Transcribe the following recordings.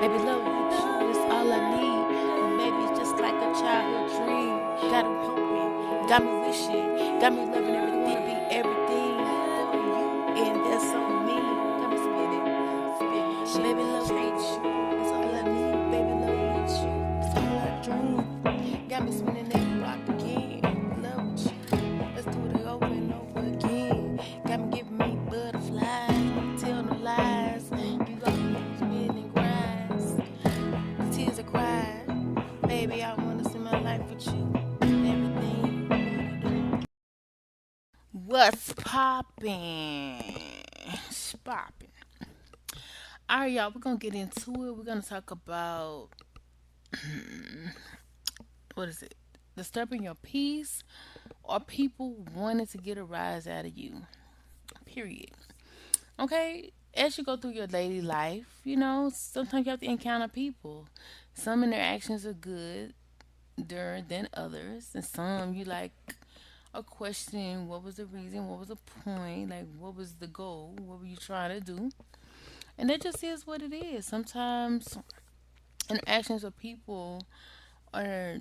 Baby, love with you is all I need. And baby, it's just like a childhood dream. Got me hoping, got me wishing, got me loving everything. Wanna be everything for you, and that's on me. Got me spinning. Baby, love with you is all I need. Baby, love with you is all I dream. Got me spinning every block again. Love with you. Let's do it over and over again. Got me giving me butterflies. Tell no lies. You got me spinning grass. The tears are cried. Baby, I wanna spend my life with you. Everything you wanna do. What's poppin'? It's poppin'. All right, y'all. We're gonna get into it. We're gonna talk about what is it? Disturbing your peace, or people wanting to get a rise out of you. Period. Okay. As you go through your daily life, sometimes you have to encounter people. Some interactions are good than others, and some you like a question: what was the reason? What was the point? Like, what was the goal? What were you trying to do? And that just is what it is. Sometimes interactions with people are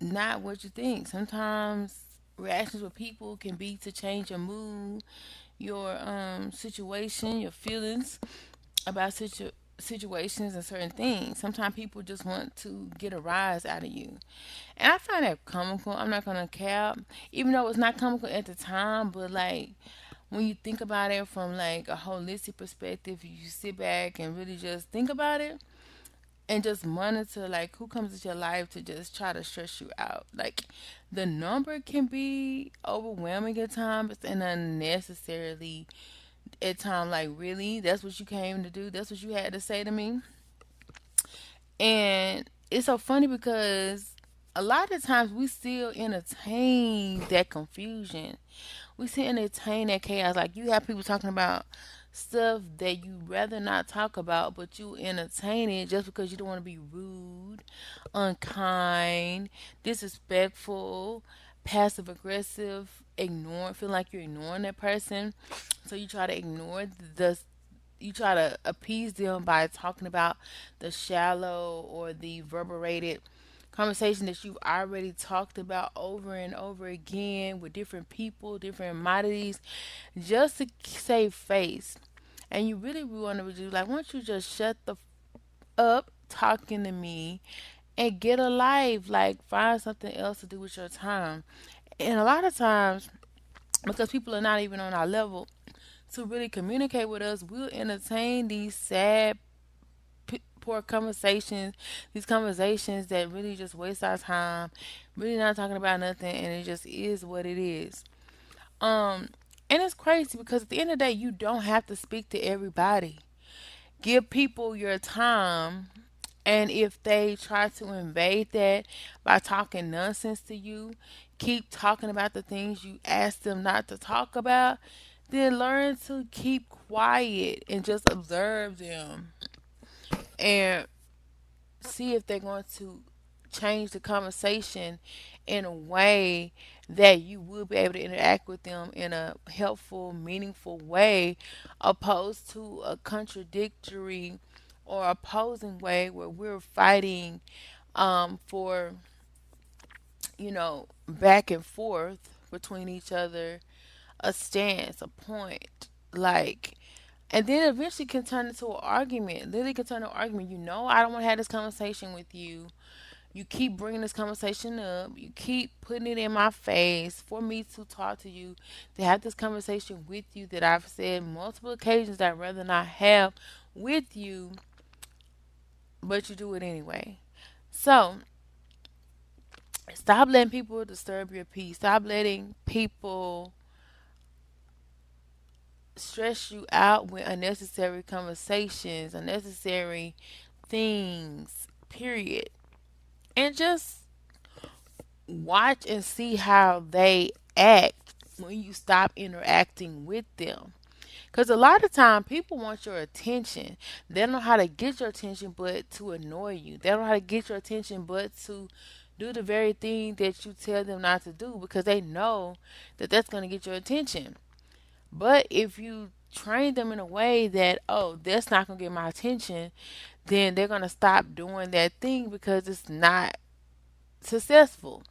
not what you think. Sometimes reactions with people can be to change your mood, your situation, your feelings about situations and certain things. Sometimes people just want to get a rise out of you. And I find that comical. I'm not gonna cap. Even though it's not comical at the time, but like when you think about it from like a holistic perspective, you sit back and really just think about it and just monitor like who comes into your life to just try to stress you out. Like the number can be overwhelming at times and unnecessarily at times. Like, really, that's what you came to do? That's what you had to say to me? And it's so funny because a lot of times we still entertain that confusion. We still entertain that chaos. Like, you have people talking about stuff that you rather not talk about, but you entertain it just because you don't want to be rude, unkind, disrespectful, passive aggressive, feel like you're ignoring that person. So you try to ignore the you try to appease them by talking about the shallow or the reverberated conversation that you've already talked about over and over again with different people, different commodities, just to save face. And you really want to do like, why don't you just shut the up talking to me and get a life? Like, find something else to do with your time. And a lot of times, because people are not even on our level to really communicate with us, we'll entertain these sad, poor conversations, these conversations that really just waste our time, really not talking about nothing, and it just is what it is. Um, and it's crazy because at the end of the day, you don't have to speak to everybody. Give people your time, and if they try to invade that by talking nonsense to you, keep talking about the things you asked them not to talk about, then learn to keep quiet and just observe them and see if they're going to change the conversation in a way that you will be able to interact with them in a helpful, meaningful way, opposed to a contradictory or opposing way where we're fighting for, back and forth between each other, a stance, a point. Like, and then eventually can turn into an argument. Literally can turn into an argument. I don't want to have this conversation with you. You keep bringing this conversation up. You keep putting it in my face for me to talk to you, to have this conversation with you that I've said multiple occasions that I'd rather not have with you, but you do it anyway. So, stop letting people disturb your peace. Stop letting people stress you out with unnecessary conversations, unnecessary things, period. And just watch and see how they act when you stop interacting with them. Because a lot of time people want your attention. They don't know how to get your attention but to annoy you. They don't know how to get your attention but to do the very thing that you tell them not to do because they know that that's going to get your attention. But if you train them in a way that, oh, that's not gonna get my attention, then they're gonna stop doing that thing because it's not successful.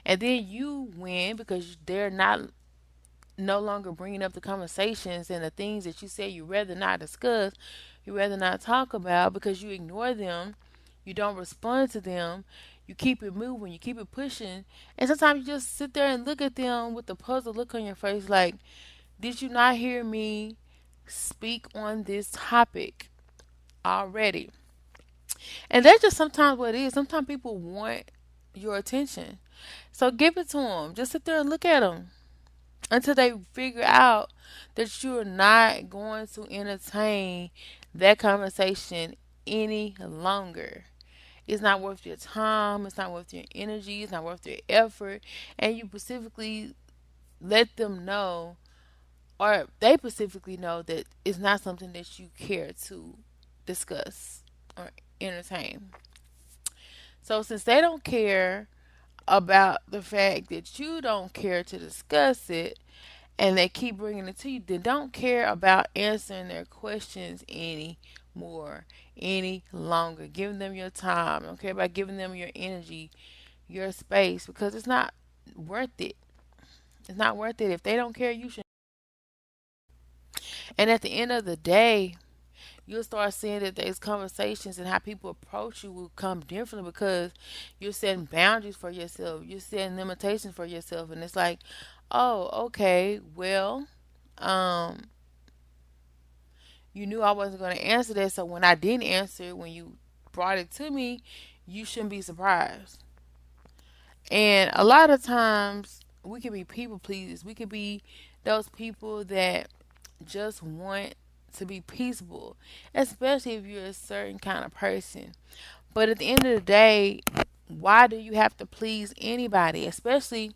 And then you win because they're not no longer bringing up the conversations and the things that you said you rather not discuss, you rather not talk about because you ignore them, you don't respond to them, you keep it moving, you keep it pushing, and sometimes you just sit there and look at them with the puzzled look on your face like, did you not hear me speak on this topic already? And that's just sometimes what it is. Sometimes people want your attention. So give it to them. Just sit there and look at them until they figure out that you're not going to entertain that conversation any longer. It's not worth your time, it's not worth your energy, it's not worth your effort, and you specifically let them know, or they specifically know, that it's not something that you care to discuss or entertain. So, since they don't care about the fact that you don't care to discuss it, and they keep bringing it to you, then don't care about answering their questions anymore, any longer. Giving them your time. Don't care about giving them your energy, your space, because it's not worth it. It's not worth it. If they don't care, you should. And at the end of the day, you'll start seeing that these conversations and how people approach you will come differently because you're setting boundaries for yourself. You're setting limitations for yourself. And it's like, oh, okay, well, um, you knew I wasn't going to answer that. So when I didn't answer, when you brought it to me, you shouldn't be surprised. And a lot of times, we can be people pleasers. We could be those people that just want to be peaceable, especially if you're a certain kind of person. But at the end of the day, why do you have to please anybody, especially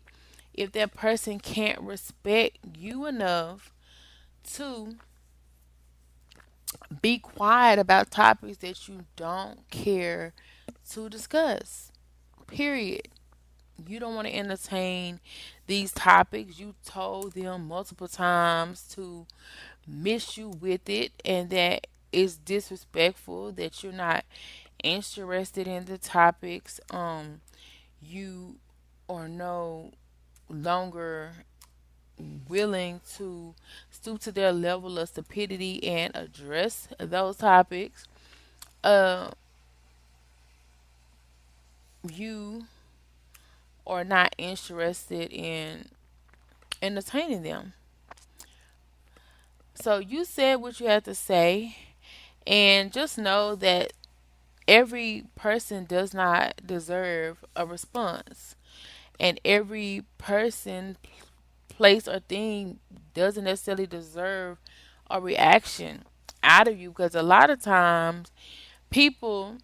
if that person can't respect you enough to be quiet about topics that you don't care to discuss? Period. You don't want to entertain these topics. You told them multiple times to miss you with it, and that it's disrespectful that you're not interested in the topics. You are no longer willing to stoop to their level of stupidity and address those topics. uh you are not interested in entertaining them. So you said what you had to say, and just know that every person does not deserve a response, and every person, place, or thing doesn't necessarily deserve a reaction out of you, because a lot of times people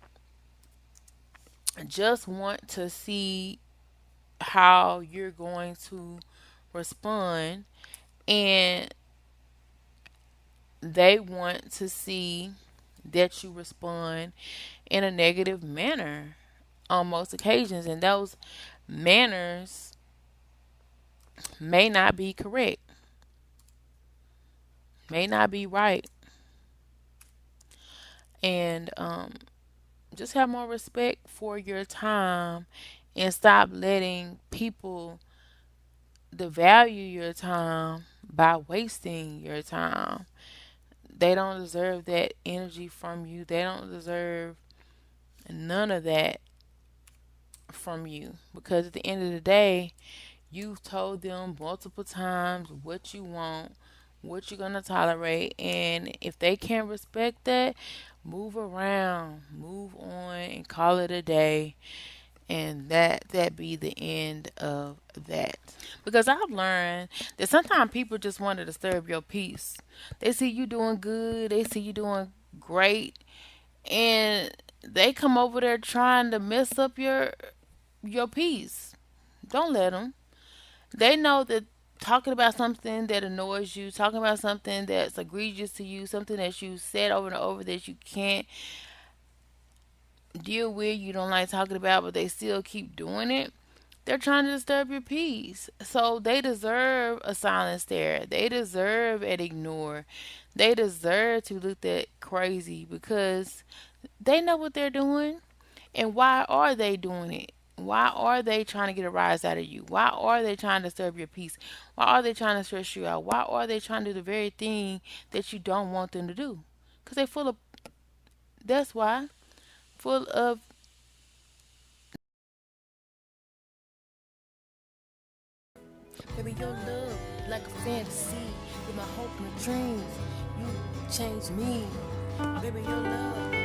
just want to see how you're going to respond, and they want to see that you respond in a negative manner on most occasions, and those manners may not be correct, may not be right. And just have more respect for your time and stop letting people devalue your time by wasting your time. They don't deserve that energy from you. They don't deserve none of that from you, because at the end of the day, you've told them multiple times what you want, what you're going to tolerate, and if they can't respect that, move around, move on, and call it a day. And that be the end of that. Because I've learned that sometimes people just want to disturb your peace. They see you doing good, they see you doing great, and they come over there trying to mess up your peace. Don't let them. They know that talking about something that annoys you, talking about something that's egregious to you, something that you said over and over that you can't deal with, you don't like talking about, but they still keep doing it. They're trying to disturb your peace. So they deserve a silent stare. They deserve an ignore. They deserve to look at crazy because they know what they're doing. And why are they doing it? Why are they trying to get a rise out of you? Why are they trying to disturb your peace? Why are they trying to stress you out? Why are they trying to do the very thing that you don't want them to do? Because they're full of, that's why, full of, baby, your love like a fantasy. With my hope and dreams, you changed me. Baby, your love